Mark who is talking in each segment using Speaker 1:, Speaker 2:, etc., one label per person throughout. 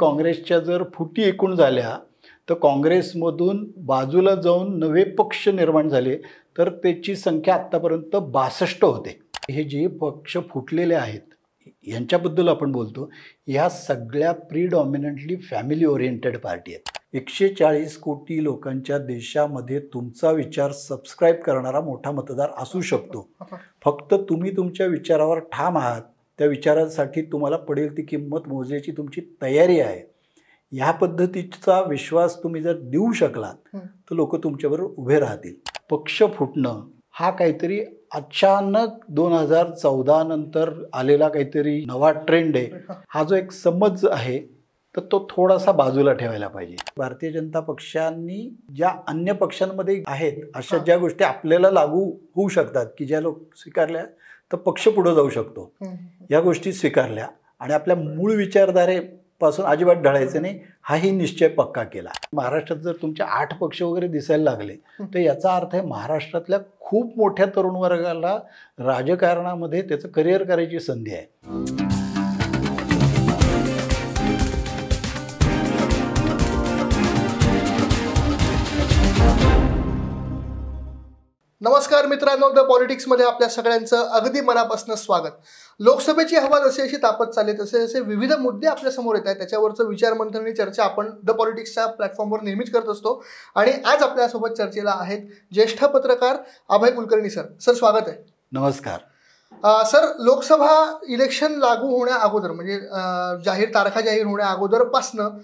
Speaker 1: काँग्रेसच्या जर फुटी एकूण झाल्या तर काँग्रेसमधून बाजूला जाऊन नवे पक्ष निर्माण झाले तर त्याची संख्या आत्तापर्यंत 62 होते. हे जे पक्ष फुटलेले आहेत यांच्याबद्दल आपण बोलतो, ह्या सगळ्या प्रीडॉमिनंटली फॅमिली ओरिएंटेड पार्टी आहेत. 140 कोटी लोकांच्या देशामध्ये तुमचा विचार सबस्क्राईब करणारा मोठा मतदार असू शकतो. फक्त तुम्ही तुमच्या विचारावर ठाम आहात, त्या विचारासाठी तुम्हाला पडेल ती किंमत मोजायची तुमची तयारी आहे. ह्या पद्धतीचा विश्वास तुम्ही जर देऊ शकलात तर लोक तुमच्याबरोबर उभे राहतील. पक्ष फुटणं हा काहीतरी अचानक 2014 नंतर आलेला काहीतरी नवा ट्रेंड आहे. हा जो एक समज आहे तर तो थोडासा बाजूला ठेवायला पाहिजे. भारतीय जनता पक्षांनी ज्या अन्य पक्षांमध्ये आहेत अशा ज्या गोष्टी आपल्याला लागू होऊ शकतात की ज्या लोक स्वीकारल्या तर पक्ष पुढे जाऊ शकतो, या गोष्टी स्वीकारल्या आणि आपल्या मूळ विचारधारेपासून अजिबात ढळायचं नाही हाही निश्चय पक्का केला. महाराष्ट्रात जर तुमचे 8 पक्ष वगैरे दिसायला लागले तर याचा अर्थ आहे महाराष्ट्रातल्या खूप मोठ्या तरुण वर्गाला राजकारणामध्ये त्याचं करिअर करायची संधी आहे.
Speaker 2: नमस्कार मित्रांनो, द पॉलिटिक्समध्ये आपल्या सगळ्यांचं अगदी मनापासून स्वागत. लोकसभेची हवा जशी जशी तापत चालली तसे जसे विविध मुद्दे आपल्या समोर येत आहेत त्याच्यावरचं विचारमंथन चर्चा आपण द पॉलिटिक्सच्या प्लॅटफॉर्मवर नेहमीच करत असतो. आणि आज आपल्यासोबत चर्चेला आहेत ज्येष्ठ पत्रकार अभय कुलकर्णी सर. सर स्वागत आहे.
Speaker 1: नमस्कार.
Speaker 2: सर, लोकसभा इलेक्शन लागू होण्या अगोदर म्हणजे तारखा जाहीर होण्या अगोदरपासनं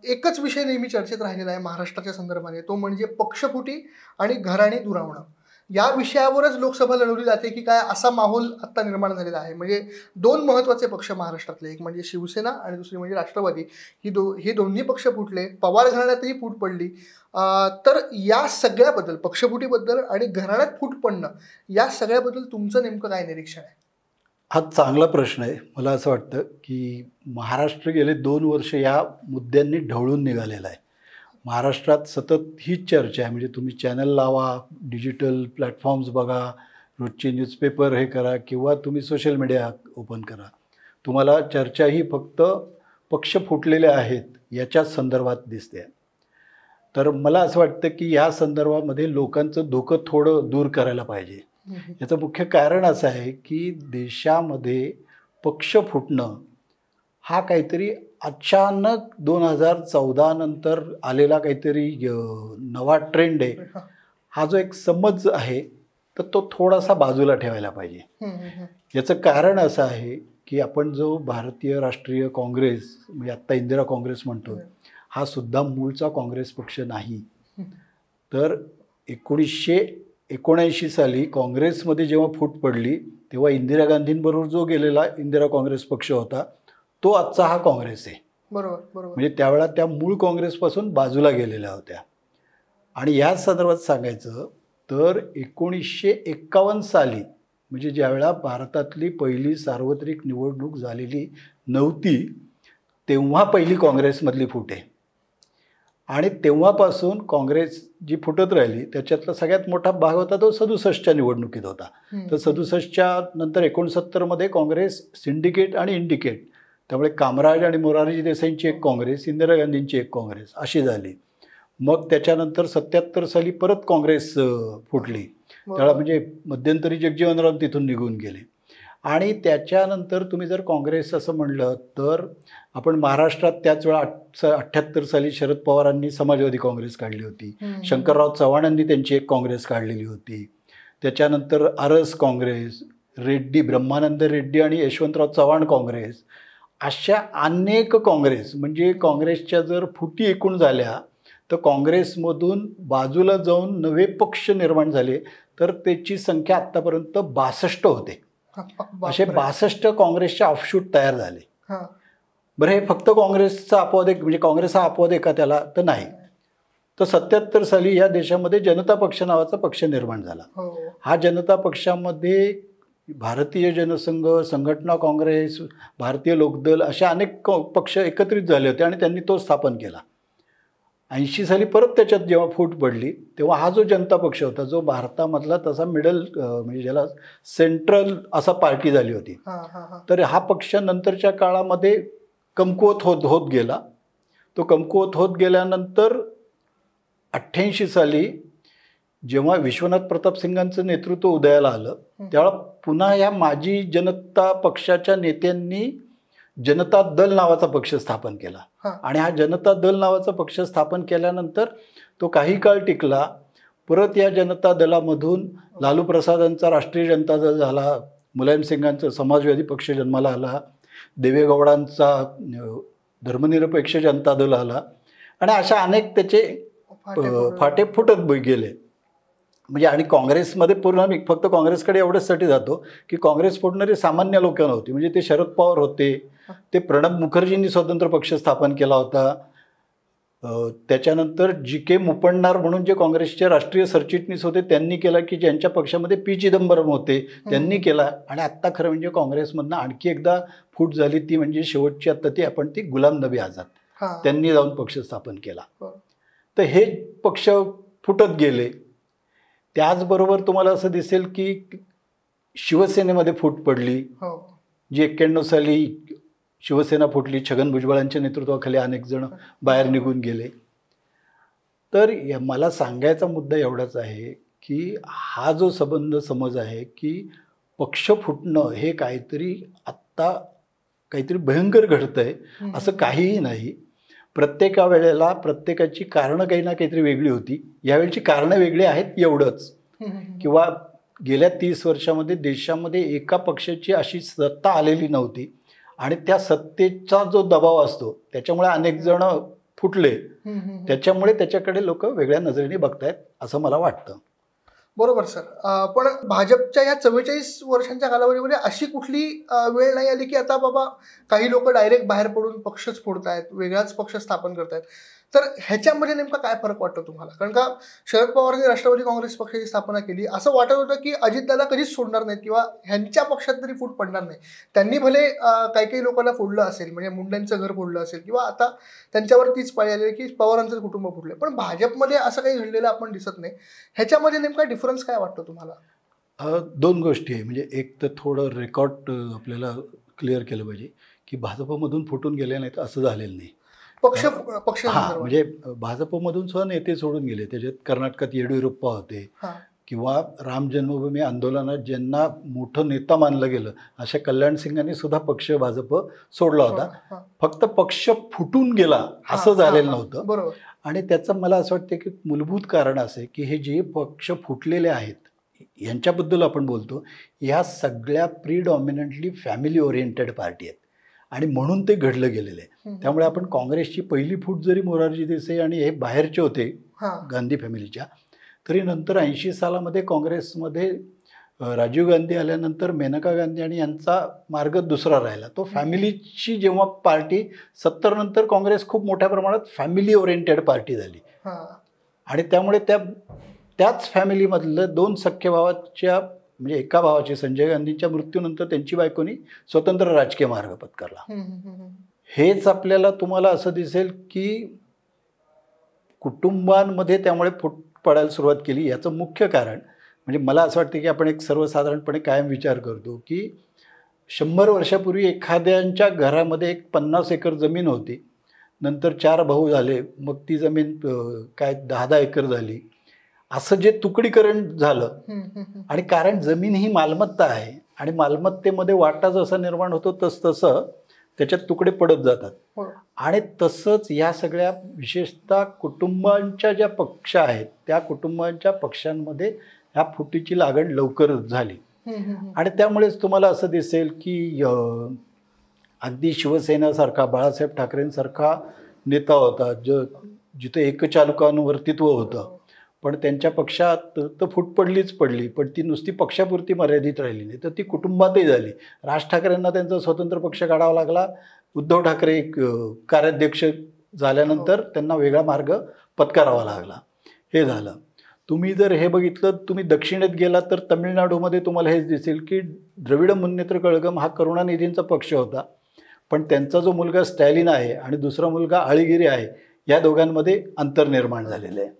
Speaker 2: एकच विषय नेहमी चर्चेत राहिलेला आहे महाराष्ट्राच्या संदर्भाने, तो म्हणजे पक्षफुटी आणि घराणे दुरावणं. या विषयावरच लोकसभा लढवली जाते की काय, असा माहोल आत्ता निर्माण झालेला आहे. म्हणजे 2 महत्त्वाचे पक्ष महाराष्ट्रातले, एक म्हणजे शिवसेना आणि दुसरी म्हणजे राष्ट्रवादी, हे दोन्ही पक्ष फुटले. पवार घराण्यातही फूट पडली. तर या सगळ्याबद्दल, पक्षफुटीबद्दल आणि घराण्यात फूट पडणं या सगळ्याबद्दल तुमचं नेमकं काय निरीक्षण आहे?
Speaker 1: हा चांगला प्रश्न आहे. मला असं वाटतं की महाराष्ट्र गेले 2 वर्ष या मुद्द्यांनी ढवळून निघालेला आहे. महाराष्ट्रात सतत हीच चर्चा आहे. म्हणजे तुम्ही चॅनल लावा, डिजिटल प्लॅटफॉर्म्स बघा, रोजचे न्यूजपेपर हे करा किंवा तुम्ही सोशल मीडिया ओपन करा, तुम्हाला चर्चा ही फक्त पक्ष फुटलेले आहेत याच्याच संदर्भात दिसते. तर मला असं वाटतं की या संदर्भामध्ये लोकांचं धोकं थोडं दूर करायला पाहिजे. याचं मुख्य कारण असं आहे की देशामध्ये पक्ष फुटणं हा काहीतरी अचानक 2014 नंतर आलेला काहीतरी नवा ट्रेंड आहे. हा जो एक समज आहे तर तो थोडासा बाजूला ठेवायला पाहिजे. याचं कारण असं आहे की आपण जो भारतीय राष्ट्रीय काँग्रेस म्हणजे आत्ता इंदिरा काँग्रेस म्हणतो, हा सुद्धा मूळचा काँग्रेस पक्ष नाही. तर 1979 साली काँग्रेसमध्ये जेव्हा फूट पडली तेव्हा इंदिरा गांधींबरोबर जो गेलेला इंदिरा काँग्रेस पक्ष होता तो आजचा हा काँग्रेस आहे.
Speaker 2: बरोबर.
Speaker 1: म्हणजे त्यावेळा त्या मूळ काँग्रेसपासून बाजूला गेलेल्या होत्या. आणि ह्याच संदर्भात सांगायचं तर 1951 साली म्हणजे ज्यावेळा भारतातली पहिली सार्वत्रिक निवडणूक झालेली नव्हती तेव्हा पहिली काँग्रेसमधली फूट आहे. आणि तेव्हापासून काँग्रेस जी फुटत राहिली त्याच्यातला सगळ्यात मोठा भाग होता तो 67च्या निवडणुकीत होता. तर 67च्या नंतर 69मध्ये काँग्रेस सिंडिकेट आणि इंडिकेट, त्यामुळे कामराज आणि मोरारजी देसाईंची एक काँग्रेस, इंदिरा गांधींची एक काँग्रेस अशी झाली. मग त्याच्यानंतर 77 साली परत काँग्रेस फुटली. त्याला म्हणजे मध्यंतरी जगजीवनराम तिथून निघून गेले. आणि त्याच्यानंतर तुम्ही जर काँग्रेस असं म्हणलं तर आपण महाराष्ट्रात त्याच वेळा 78 साली शरद पवारांनी समाजवादी काँग्रेस काढली होती. शंकरराव चव्हाणांनी त्यांची एक काँग्रेस काढलेली होती. त्याच्यानंतर आरस काँग्रेस, रेड्डी, ब्रह्मानंद रेड्डी आणि यशवंतराव चव्हाण काँग्रेस, अशा अनेक काँग्रेस. म्हणजे काँग्रेसच्या जर फुटी एकूण झाल्या तर काँग्रेसमधून बाजूला जाऊन नवे पक्ष निर्माण झाले तर त्याची संख्या आत्तापर्यंत 62 होते. असे 62 काँग्रेसचे ऑफशूट तयार झाले. बरं, हे फक्त काँग्रेसचा अपवाद आहे म्हणजे काँग्रेस हा अपवाद आहे का त्याला? तर नाही. तर 77 साली या देशामध्ये जनता पक्ष नावाचा पक्ष निर्माण झाला. हा जनता पक्षामध्ये भारतीय जनसंघ, संघटना काँग्रेस, भारतीय लोकदल अशा अनेक पक्ष एकत्रित झाले होते आणि त्यांनी तो स्थापन केला. 80 साली परत त्याच्यात जेव्हा फूट पडली तेव्हा हा जो जनता पक्ष होता जो भारतामधला तसा मिडल म्हणजे ज्याला सेंट्रल असा पार्टी झाली होती. तर हा पक्ष नंतरच्या काळामध्ये कमकुवत होत होत गेला. तो कमकुवत होत गेल्यानंतर 88 साली जेव्हा विश्वनाथ प्रताप सिंगांचं नेतृत्व उदयाला आलं त्यावेळा पुन्हा या माजी जनता पक्षाच्या नेत्यांनी जनता दल नावाचा पक्ष स्थापन केला. आणि हा जनता दल नावाचा पक्ष स्थापन केल्यानंतर तो काही काळ टिकला. परत या जनता दलामधून लालू प्रसादांचा राष्ट्रीय जनता दल झाला, मुलायम सिंगांचा समाजवादी पक्ष जन्माला आला, देवेगौडांचा धर्मनिरपेक्ष जनता दल आला आणि अशा अनेक त्याचे फाटे फुटत गेले. म्हणजे आणि काँग्रेसमध्ये पूर्ण मी फक्त काँग्रेसकडे एवढ्याचसाठी जातो की काँग्रेस फोडणारे सामान्य लोक नव्हती. म्हणजे ते शरद पवार होते, ते प्रणब मुखर्जींनी स्वतंत्र पक्ष स्थापन केला होता. त्याच्यानंतर जी.के. मुपण्णार म्हणून जे काँग्रेसचे राष्ट्रीय सरचिटणीस होते त्यांनी केला, की ज्यांच्या पक्षामध्ये पी. चिदंबरम होते त्यांनी केला. आणि आत्ता खरं म्हणजे काँग्रेसमधनं आणखी एकदा फूट झाली, ती म्हणजे शेवटची आत्ता ती गुलाम नबी आझाद त्यांनी जाऊन पक्ष स्थापन केला. तर हे पक्ष फुटत गेले. त्याचबरोबर तुम्हाला असं दिसेल की शिवसेनेमध्ये फूट पडली, जी 91 साली शिवसेना फुटली. छगन भुजबळांच्या नेतृत्वाखाली अनेक जण बाहेर निघून गेले. तर मला सांगायचा मुद्दा एवढाच आहे की हा जो समज आहे की पक्ष फुटणं हे काहीतरी भयंकर घडतंय, असं काहीही नाही. प्रत्येका वेळेला प्रत्येकाची कारणं काही ना काहीतरी वेगळी होती. यावेळची कारणं वेगळी आहेत एवढंच. किंवा गेल्या 30 वर्षामध्ये देशामध्ये एका पक्षाची अशी सत्ता आलेली नव्हती आणि त्या सत्तेचा जो दबाव असतो त्याच्यामुळे अनेक जण फुटले. त्याच्यामुळे त्याच्याकडे लोक वेगळ्या नजरेने बघतायत असं मला वाटतं.
Speaker 2: बरोबर सर. पण भाजपच्या या 44 वर्षांच्या कालावधीमध्ये अशी कुठली वेळ नाही आली की आता बाबा काही लोक डायरेक्ट बाहेर पडून पक्षच फोडतायत, वेगळाच पक्ष स्थापन करतायत. तर ह्याच्यामध्ये नेमका काय फरक वाटतो तुम्हाला? कारण का शरद पवारांनी राष्ट्रवादी काँग्रेस पक्षाची स्थापना केली, असं वाटत होतं की अजितदादा कधीच सोडणार नाहीत किंवा ह्यांच्या पक्षात तरी फूट पडणार नाही. त्यांनी भले काही लोकांना फोडलं असेल, म्हणजे मुंडेंचं घर फोडलं असेल किंवा आता त्यांच्यावर तीच पाळी आली की पवारांचं कुटुंब फुटलं, पण भाजपमध्ये असं काही घडलेलं आपण दिसत नाही. ह्याच्यामध्ये नेमका डिफरन्स काय वाटतो तुम्हाला?
Speaker 1: 2 गोष्टी आहे. म्हणजे एक तर थोडं रेकॉर्ड आपल्याला क्लिअर केलं पाहिजे की भाजपमधून फुटून गेले नाहीत असं झालेलं नाही.
Speaker 2: पक्ष
Speaker 1: म्हणजे भाजपमधून सुद्धा नेते सोडून गेले. त्याच्यात कर्नाटकात येडियुरप्पा होते किंवा राम जन्मभूमी आंदोलनात ज्यांना मोठं नेता मानलं गेलं अशा कल्याण सिंगांनी सुद्धा पक्ष भाजप सोडला होता. फक्त पक्ष फुटून गेला असं झालेलं नव्हतं. आणि त्याचं मला असं वाटतं की मूलभूत कारण असे की हे जे पक्ष फुटलेले आहेत यांच्याबद्दल आपण बोलतो, ह्या सगळ्या प्रीडॉमिनंटली फॅमिली ओरिएंटेड पार्टी आहेत आणि म्हणून ते घडलं गेलेलं आहे. त्यामुळे आपण काँग्रेसची पहिली फूट जरी मोरारजी देसाई आणि हे बाहेरचे होते गांधी फॅमिलीच्या, तरी नंतर 80 सालामध्ये काँग्रेसमध्ये राजीव गांधी आल्यानंतर मेनका गांधी आणि यांचा मार्ग दुसरा राहिला. तो फॅमिलीची जेव्हा पार्टी 70 नंतर काँग्रेस खूप मोठ्या प्रमाणात फॅमिली ओरिएंटेड पार्टी झाली. आणि त्यामुळे त्याच फॅमिलीमधलं 2 सख्ख्या भावाच्या, म्हणजे एका भावाची संजय गांधींच्या मृत्यूनंतर त्यांची बायकोनी स्वतंत्र राजकीय मार्ग पत्करला. हेच आपल्याला तुम्हाला असं दिसेल की कुटुंबांमध्ये त्यामुळे फूट पडायला सुरुवात केली. याचं मुख्य कारण म्हणजे मला असं वाटतं की आपण एक सर्वसाधारणपणे कायम विचार करतो की 100 वर्षापूर्वी एखाद्यांच्या घरामध्ये एक 50 एकर जमीन होती, नंतर 4 भाऊ झाले, मग ती जमीन काय 10-10 एकर झाली. असं जे तुकडीकरण झालं आणि कारण जमीन ही मालमत्ता आहे आणि मालमत्तेमध्ये वाटा जसा निर्माण होतो तसं त्याच्यात तुकडे पडत जातात. आणि तसंच या सगळ्या विशेषतः कुटुंबांच्या ज्या पक्ष आहेत त्या कुटुंबांच्या पक्षांमध्ये ह्या फुटीची लागण लवकर झाली. आणि त्यामुळेच तुम्हाला असं दिसेल की अगदी शिवसेनेसारखा बाळासाहेब ठाकरेंसारखा नेता होता जिथं एकचालकानुवर्तित्व होतं, पण त्यांच्या पक्षात तर फूट पडलीच पडली, पण ती नुसती पक्षापुरती मर्यादित राहिली नाही, तर ती कुटुंबातही झाली. राज ठाकरेंना त्यांचा स्वतंत्र पक्ष काढावा लागला. उद्धव ठाकरे कार्याध्यक्ष झाल्यानंतर त्यांना वेगळा मार्ग पत्करावा लागला. हे झालं. तुम्ही जर हे बघितलं, तुम्ही दक्षिणेत गेला तर तमिळनाडूमध्ये तुम्हाला हेच दिसेल की द्रविड मुन्नेत्र कळगम हा करुणानिधींचा पक्ष होता, पण त्यांचा जो मुलगा स्टॅलिन आहे आणि दुसरा मुलगा आळीगिरी आहे, या दोघांमध्ये अंतर निर्माण झालेलं आहे.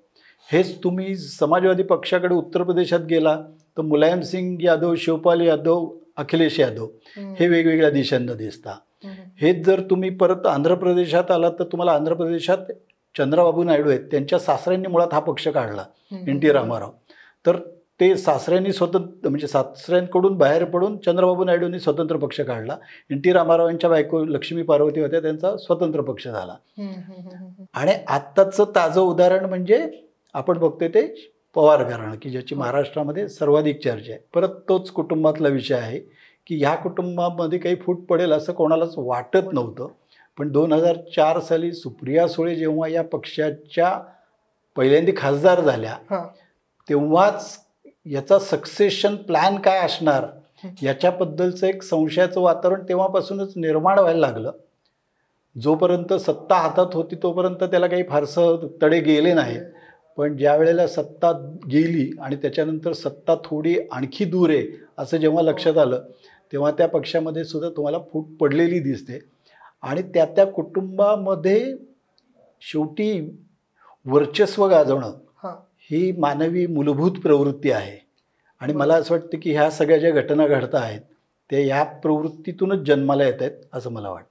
Speaker 1: हेच तुम्ही समाजवादी पक्षाकडे उत्तर प्रदेशात गेला तर मुलायम सिंग यादव, शिवपाल यादव, अखिलेश यादव हे वेगवेगळ्या दिशांना दिसतात. हेच जर तुम्ही परत आंध्र प्रदेशात आलात तर तुम्हाला आंध्र प्रदेशात चंद्रबाबू नायडू आहेत, त्यांच्या सासऱ्यांनी मुळात हा पक्ष काढला, NT रामाराव. तर ते सासऱ्यांनी स्वतंत्र म्हणजे सासऱ्यांकडून बाहेर पडून चंद्रबाबू नायडूंनी स्वतंत्र पक्ष काढला. NT रामाराव यांच्या बायको लक्ष्मी पार्वती होत्या, त्यांचा स्वतंत्र पक्ष झाला. आणि आत्ताचं ताजं उदाहरण म्हणजे आपण बघतोय ते पवार घराणं, की ज्याची महाराष्ट्रामध्ये सर्वाधिक चर्चा आहे. परत तोच कुटुंबातला विषय आहे की ह्या कुटुंबामध्ये काही फूट पडेल असं कोणालाच वाटत नव्हतं. पण 2004 साली सुप्रिया सुळे जेव्हा या पक्षाच्या पहिल्यांदा खासदार झाल्या, तेव्हाच याचा सक्सेशन प्लॅन काय असणार याच्याबद्दलचं एक संशयाचं वातावरण तेव्हापासूनच निर्माण व्हायला लागलं. जोपर्यंत सत्ता हातात होती तोपर्यंत त्याला काही फारसं तडे गेले नाहीत. पण ज्या वेळेला सत्ता गेली आणि त्याच्यानंतर सत्ता थोडी आणखी दूर आहे असं जेव्हा लक्षात आलं, तेव्हा त्या पक्षामध्ये सुद्धा तुम्हाला फूट पडलेली दिसते. आणि त्या कुटुंबामध्ये शेवटी वर्चस्व गाजवणं ही मानवी मूलभूत प्रवृत्ती आहे. आणि मला असं वाटतं की ह्या सगळ्या ज्या घटना घडत आहेत ते या प्रवृत्तीतूनच जन्माला येत आहेत असं मला वाटतं.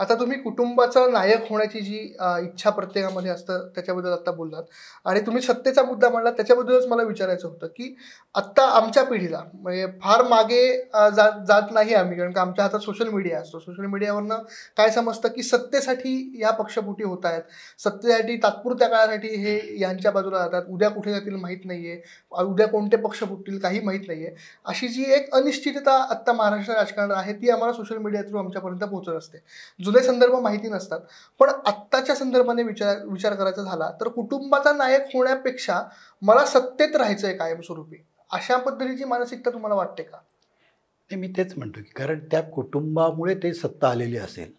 Speaker 2: आता तुम्ही कुटुंबाचा नायक होण्याची जी इच्छा प्रत्येकामध्ये असतं त्याच्याबद्दल आत्ता बोललात, आणि तुम्ही सत्तेचा मुद्दा मांडला त्याच्याबद्दलच मला विचारायचं होतं की आत्ता आमच्या पिढीला म्हणजे फार मागे जात नाही आम्ही, कारण का आमच्या हातात सोशल मीडिया असतो. सोशल मीडियावरनं काय समजतं की सत्तेसाठी या पक्षफुटी होत आहेत, सत्तेसाठी तात्पुरत्या काळासाठी हे यांच्या बाजूला जातात, उद्या कुठे जातील माहीत नाही आहे, उद्या कोणते पक्ष फुटतील काही माहीत नाही आहे. अशी जी एक अनिश्चितता आत्ता महाराष्ट्र राजकारणात आहे ती आम्हाला सोशल मीडिया थ्रू आमच्यापर्यंत पोहोचत असते. जुने संदर्भ माहिती नसतात. पण आत्ताच्या संदर्भाने विचार करायचा झाला तर कुटुंबाचा नायक होण्यापेक्षा मला सत्तेत राहायचंय कायमस्वरूपी, अशा पद्धतीची मानसिकता तुम्हाला वाटते का?
Speaker 1: ते मी तेच म्हणतो की कारण त्या कुटुंबामुळे ते सत्ता आलेली असेल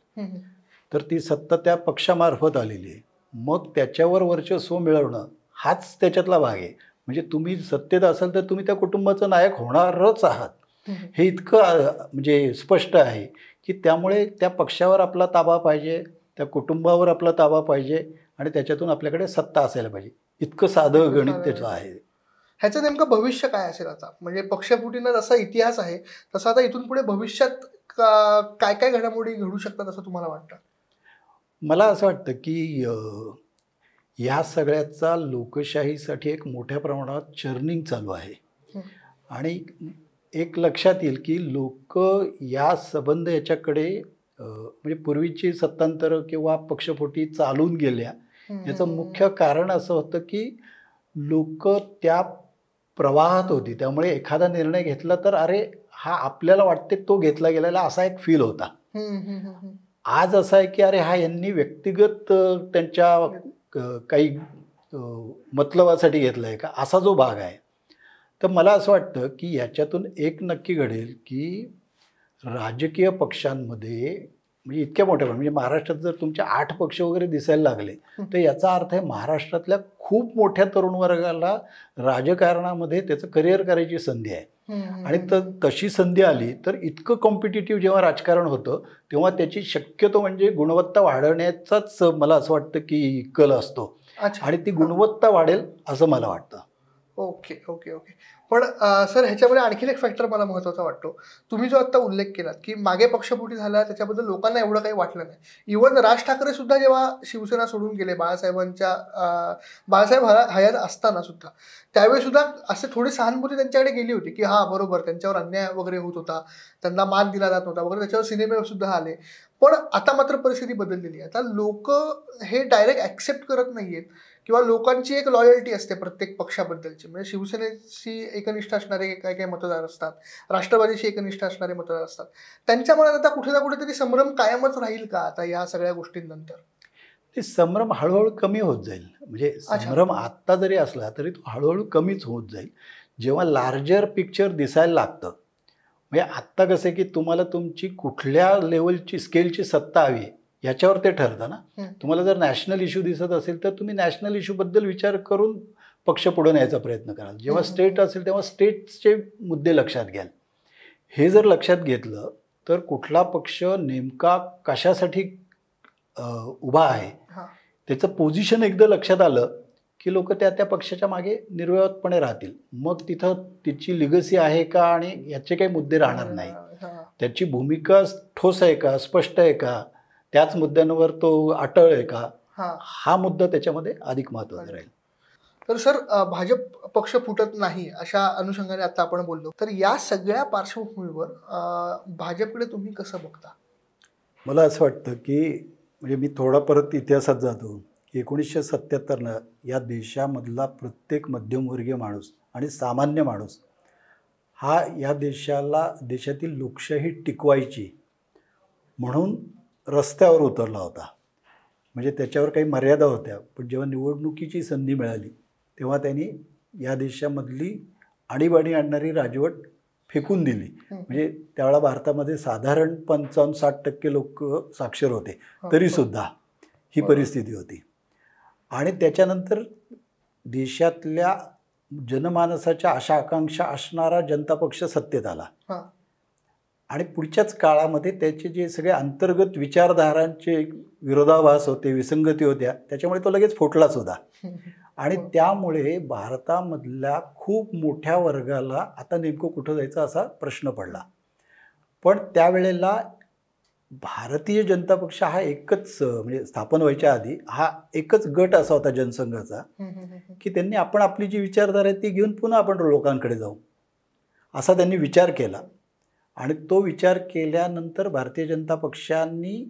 Speaker 1: तर ती सत्ता त्या पक्षामार्फत आलेली आहे. मग त्याच्यावर वर्चस्व मिळवणं हाच त्याच्यातला भाग आहे. म्हणजे तुम्ही सत्तेत असाल तर तुम्ही त्या कुटुंबाचं नायक होणारच आहात, हे इतकं म्हणजे स्पष्ट आहे की त्यामुळे त्या पक्षावर आपला ताबा पाहिजे, त्या कुटुंबावर आपला ताबा पाहिजे आणि त्याच्यातून आपल्याकडे सत्ता असायला पाहिजे. इतकं साधं गणित त्याचं आहे.
Speaker 2: ह्याचं नेमकं भविष्य काय असेल आता? म्हणजे पक्षफुटींना जसा इतिहास आहे तसा आता इथून पुढे भविष्यात काय काय घडामोडी घडू शकतात असं तुम्हाला वाटतं?
Speaker 1: मला असं वाटतं की या सगळ्याचा लोकशाहीसाठी एक मोठ्या प्रमाणात चर्निंग चालू आहे. आणि एक लक्षात येईल की लोक या संबंध याच्याकडे म्हणजे पूर्वीची सत्तांतर किंवा पक्षफुटी चालून गेल्या याचं मुख्य कारण असं होतं की लोक त्या प्रवाहात होती, त्यामुळे एखादा निर्णय घेतला तर अरे हा आपल्याला वाटते तो घेतला गेलेला असा एक फील होता. आज असं आहे की अरे हा यांनी व्यक्तिगत त्यांच्या काही मतलबासाठी घेतला आहे का, असा जो भाग आहे. तर मला असं वाटतं की याच्यातून एक नक्की घडेल की राजकीय पक्षांमध्ये म्हणजे इतक्या मोठ्या म्हणजे महाराष्ट्रात जर तुमचे 8 पक्ष वगैरे दिसायला लागले तर याचा अर्थ आहे महाराष्ट्रातल्या खूप मोठ्या तरुण वर्गाला राजकारणामध्ये त्याचं करिअर करायची संधी आहे. आणि तशी संधी आली तर इतकं कॉम्पिटिटिव्ह जेव्हा राजकारण होतं तेव्हा त्याची शक्यतो म्हणजे गुणवत्ता वाढवण्याचाच मला असं वाटतं की कल असतो आणि ती गुणवत्ता वाढेल असं मला वाटतं.
Speaker 2: Okay okay okay. पण सर ह्याच्यामध्ये आणखीन एक फॅक्टर मला महत्त्वाचा वाटतो. तुम्ही जो आत्ता उल्लेख केलात की मागे पक्षफुटी झाला त्याच्याबद्दल लोकांना एवढं काही वाटलं नाही. इव्हन राज ठाकरे सुद्धा जेव्हा शिवसेना सोडून गेले बाळासाहेब हयात असताना सुद्धा त्यावेळी सुद्धा असे थोडी सहानुभूती त्यांच्याकडे गेली होती की हा बरोबर त्यांच्यावर अन्याय वगैरे होत होता, त्यांना मान दिला जात नव्हता वगैरे, त्याच्यावर सिनेमे सुद्धा आले. पण आता मात्र परिस्थिती बदललेली आहे. आता लोक हे डायरेक्ट ॲक्सेप्ट करत नाहीयेत किंवा लोकांची एक लॉयल्टी असते प्रत्येक पक्षाबद्दलची. म्हणजे शिवसेनेशी एकनिष्ठ असणारे काही काही मतदार असतात, राष्ट्रवादीशी एकनिष्ठ असणारे मतदार असतात. त्यांच्या मनात आता कुठे ना कुठेतरी संभ्रम कायमच राहील का आता या सगळ्या गोष्टींनंतर?
Speaker 1: ते संभ्रम हळूहळू कमी होत जाईल. म्हणजे संभ्रम आत्ता जरी असला तरी तो हळूहळू कमीच होत जाईल जेव्हा लार्जर पिक्चर दिसायला लागतं. म्हणजे आत्ता कसं आहे की तुम्हाला तुमची कुठल्या लेवलची स्केलची सत्ता हवी याच्यावर ते ठरतं ना. तुम्हाला जर नॅशनल इश्यू दिसत असेल तर तुम्ही नॅशनल इश्यूबद्दल विचार करून पक्ष पुढे न्यायचा प्रयत्न कराल. जेव्हा स्टेट असेल तेव्हा स्टेटचे मुद्दे लक्षात घ्याल. हे जर लक्षात घेतलं तर कुठला पक्ष नेमका कशासाठी उभा आहे त्याचं पोझिशन एकदा लक्षात आलं की लोक त्या पक्षाच्या मागे निर्विवादपणे राहतील. मग तिथं तिची लिगसी आहे का आणि याचे काही मुद्दे राहणार नाही. त्याची भूमिका ठोस आहे का, स्पष्ट आहे का, त्याच मुद्द्यांवर तो अटळ आहे का, हा मुद्दा त्याच्यामध्ये अधिक महत्त्वाचा राहील.
Speaker 2: तर सर, भाजप पक्ष फुटत नाही अशा अनुषंगाने आता आपण बोललो, तर या सगळ्या पार्श्वभूमीवर भाजपकडे तुम्ही कसं बघता?
Speaker 1: मला असं वाटतं की म्हणजे मी थोडा परत इतिहासात जातो. 1977नं या देशामधला प्रत्येक मध्यमवर्गीय माणूस आणि सामान्य माणूस हा या देशातील लोकशाही टिकवायची म्हणून रस्त्यावर उतरला होता. म्हणजे त्याच्यावर काही मर्यादा होत्या, पण जेव्हा निवडणुकीची संधी मिळाली तेव्हा त्यांनी या देशामधली आणीबाणी आणणारी राजवट फेकून दिली. म्हणजे त्यावेळेला भारतामध्ये साधारण 55-60% लोक साक्षर होते, तरीसुद्धा ही परिस्थिती होती. आणि त्याच्यानंतर देशातल्या जनमानसाच्या आशा आकांक्षा असणारा जनता पक्ष सत्तेत आला. आणि पुढच्याच काळामध्ये त्याचे जे सगळे अंतर्गत विचारधारांचे विरोधाभास होते, विसंगती होत्या, त्याच्यामुळे तो लगेच फुटला सुद्धा. आणि त्यामुळे भारतामधल्या खूप मोठ्या वर्गाला आता नेमकं कुठं जायचं असा प्रश्न पडला. पण त्यावेळेला भारतीय जनता पक्ष हा एकच म्हणजे स्थापन व्हायच्या आधी हा एकच गट असा होता जनसंघाचा की त्यांनी आपण आपली जी विचारधारा आहे ती घेऊन पुन्हा आपण लोकांकडे जाऊ असा त्यांनी विचार केला. आणि तो विचार केल्यानंतर भारतीय जनता पक्षांनी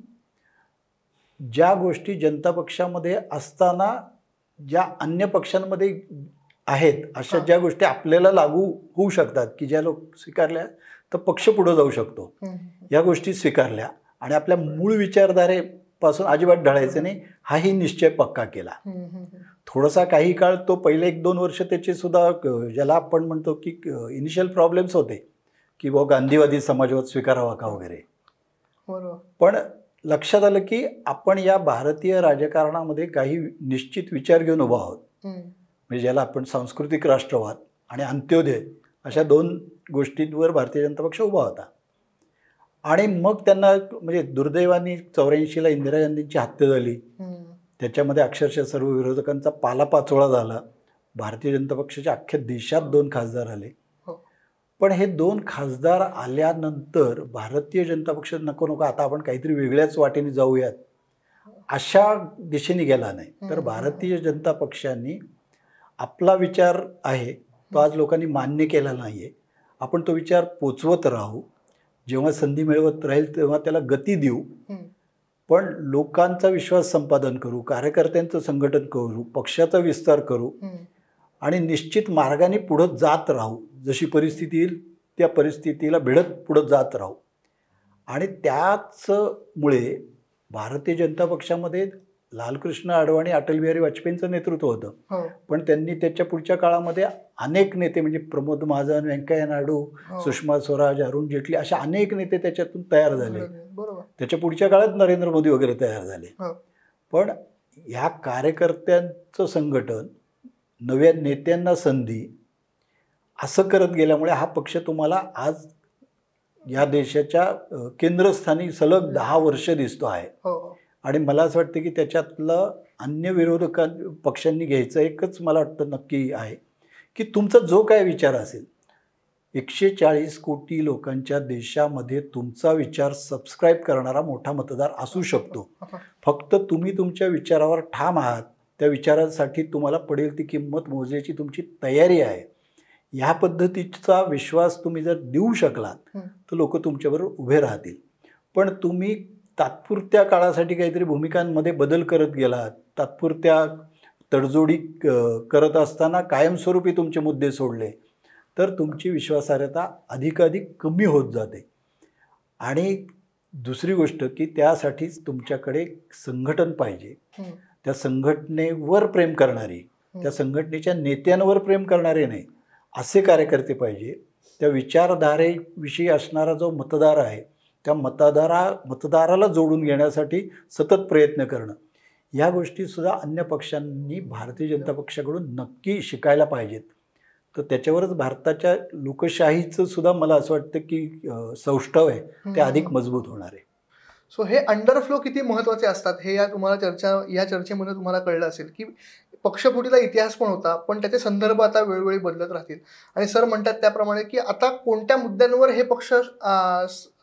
Speaker 1: ज्या गोष्टी जनता पक्षामध्ये असताना ज्या अन्य पक्षांमध्ये आहेत अशा ज्या गोष्टी आपल्याला लागू होऊ शकतात की ज्या लोक स्वीकारल्या तर पक्ष पुढे जाऊ शकतो, या गोष्टी स्वीकारल्या आणि आपल्या मूळ विचारधारेपासून अजिबात ढळायचं नाही हाही निश्चय पक्का केला. थोडासा काही काळ तो पहिले 1-2 वर्ष त्याचे सुद्धा ज्याला आपण म्हणतो की इनिशियल प्रॉब्लेम्स होते की गांधीवादी समाजवाद स्वीकारावा का वगैरे. पण लक्षात आलं की आपण या भारतीय राजकारणामध्ये काही निश्चित विचार घेऊन उभा आहोत. म्हणजे ज्याला आपण सांस्कृतिक राष्ट्रवाद आणि अंत्योदय अशा 2 गोष्टींवर भारतीय जनता पक्ष उभा होता. आणि मग त्यांना म्हणजे दुर्दैवाने 84ला इंदिरा गांधींची हत्या झाली. त्याच्यामध्ये अक्षरशः सर्व विरोधकांचा पालापाचोळा झाला. भारतीय जनता पक्षाच्या अख्ख्या देशात 2 खासदार आले. पण हे 2 खासदार आल्यानंतर भारतीय जनता पक्ष नको आता आपण काहीतरी वेगळ्याच वाटेने जाऊयात अशा दिशेने गेला नाही. तर भारतीय जनता पक्षांनी आपला विचार आहे तो आज लोकांनी मान्य केला नाही आहे. आपण तो विचार पोचवत राहू, जेव्हा संधी मिळवत राहील तेव्हा त्याला गती देऊ, पण लोकांचा विश्वास संपादन करू, कार्यकर्त्यांचं संघटन करू, पक्षाचा विस्तार करू आणि निश्चित मार्गाने पुढं जात राहू. जशी परिस्थिती येईल त्या परिस्थितीला भिडत पुढं जात राहू. आणि त्याचमुळे भारतीय जनता पक्षामध्ये लालकृष्ण अडवाणी, अटल बिहारी वाजपेयींचं नेतृत्व होतं. पण त्यांनी त्याच्या पुढच्या काळामध्ये अनेक नेते म्हणजे प्रमोद महाजन, व्यंकय्या नायडू, सुषमा स्वराज, अरुण जेटली अशा अनेक नेते त्याच्यातून तयार झाले. त्याच्या पुढच्या काळात नरेंद्र मोदी वगैरे तयार झाले. पण ह्या कार्यकर्त्यांचं संघटन, नव्या नेत्यांना संधी असं करत गेल्यामुळे हा पक्ष तुम्हाला आज या देशाच्या केंद्रस्थानी सलग 10 वर्ष दिसतो आहे. आणि मला असं वाटतं की त्याच्यातलं अन्य विरोधकां पक्षांनी घ्यायचं एकच मला वाटतं नक्की आहे की तुमचा जो काय विचार असेल, 140 कोटी लोकांच्या देशामध्ये तुमचा विचार सबस्क्राईब करणारा मोठा मतदार असू शकतो. फक्त तुम्ही तुमच्या विचारावर ठाम आहात, त्या विचारासाठी तुम्हाला पडेल ती किंमत मोजायची तुमची तयारी आहे. ह्या पद्धतीचा विश्वास तुम्ही जर देऊ शकलात तर लोक तुमच्याबरोबर उभे राहतील. पण तुम्ही तात्पुरत्या काळासाठी काहीतरी भूमिकांमध्ये बदल करत गेलात, तात्पुरत्या तडजोडी करत असताना कायमस्वरूपी तुमचे मुद्दे सोडले तर तुमची विश्वासार्हता अधिकाधिक कमी होत जाते. आणि दुसरी गोष्ट की त्यासाठीच तुमच्याकडे संघटन पाहिजे. त्या संघटनेवर प्रेम करणारी, त्या संघटनेच्या नेत्यांवर प्रेम करणारे नाही असे कार्यकर्ते पाहिजे. त्या विचारधारेविषयी असणारा जो मतदार आहे त्या मतदाराला जोडून घेण्यासाठी सतत प्रयत्न करणं, या गोष्टीसुद्धा अन्य पक्षांनी भारतीय जनता पक्षाकडून नक्की शिकायला पाहिजेत. तर त्याच्यावरच भारताच्या लोकशाहीचं सुद्धा मला असं वाटतं की सौष्ठव आहे ते अधिक मजबूत होणार आहे.
Speaker 2: सो हे अंडरफ्लो किती महत्त्वाचे असतात हे या चर्चेमध्ये तुम्हाला कळलं असेल की पक्षफुटीला इतिहास पण होता, पण त्याचे संदर्भ आता वेळोवेळी बदलत राहतील. आणि सर म्हणतात त्याप्रमाणे की आता कोणत्या मुद्द्यांवर हे पक्ष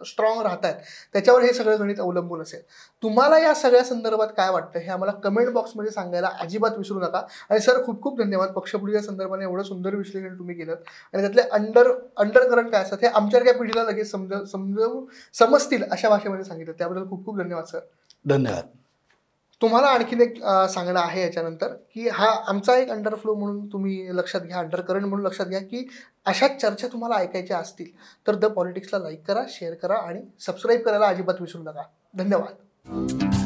Speaker 2: स्ट्रॉंग राहत आहेत त्याच्यावर हे सगळं गणित अवलंबून असेल. तुम्हाला या सगळ्या संदर्भात काय वाटतं हे आम्हाला कमेंट बॉक्समध्ये सांगायला अजिबात विसरू नका. आणि सर खूप खूप धन्यवाद, पक्षफुटीच्या संदर्भाने एवढं सुंदर विश्लेषण तुम्ही केलं आणि त्यातले अंडरकरंट काय असतात हे आमच्यासारख्या पिढीला लगेच समजतील अशा भाषेमध्ये सांगितलं. त्याबद्दल खूप खूप धन्यवाद सर.
Speaker 1: धन्यवाद.
Speaker 2: तुम्हाला आणखीन एक सांगणं आहे याच्यानंतर की हा आमचा एक अंडरफ्लो म्हणून तुम्ही लक्षात घ्या, अंडरकरंट म्हणून लक्षात घ्या की अशाच चर्चा तुम्हाला ऐकायच्या असतील तर द पॉलिटिक्सला लाईक करा, शेअर करा आणि सबस्क्राईब करायला अजिबात विसरू नका. धन्यवाद.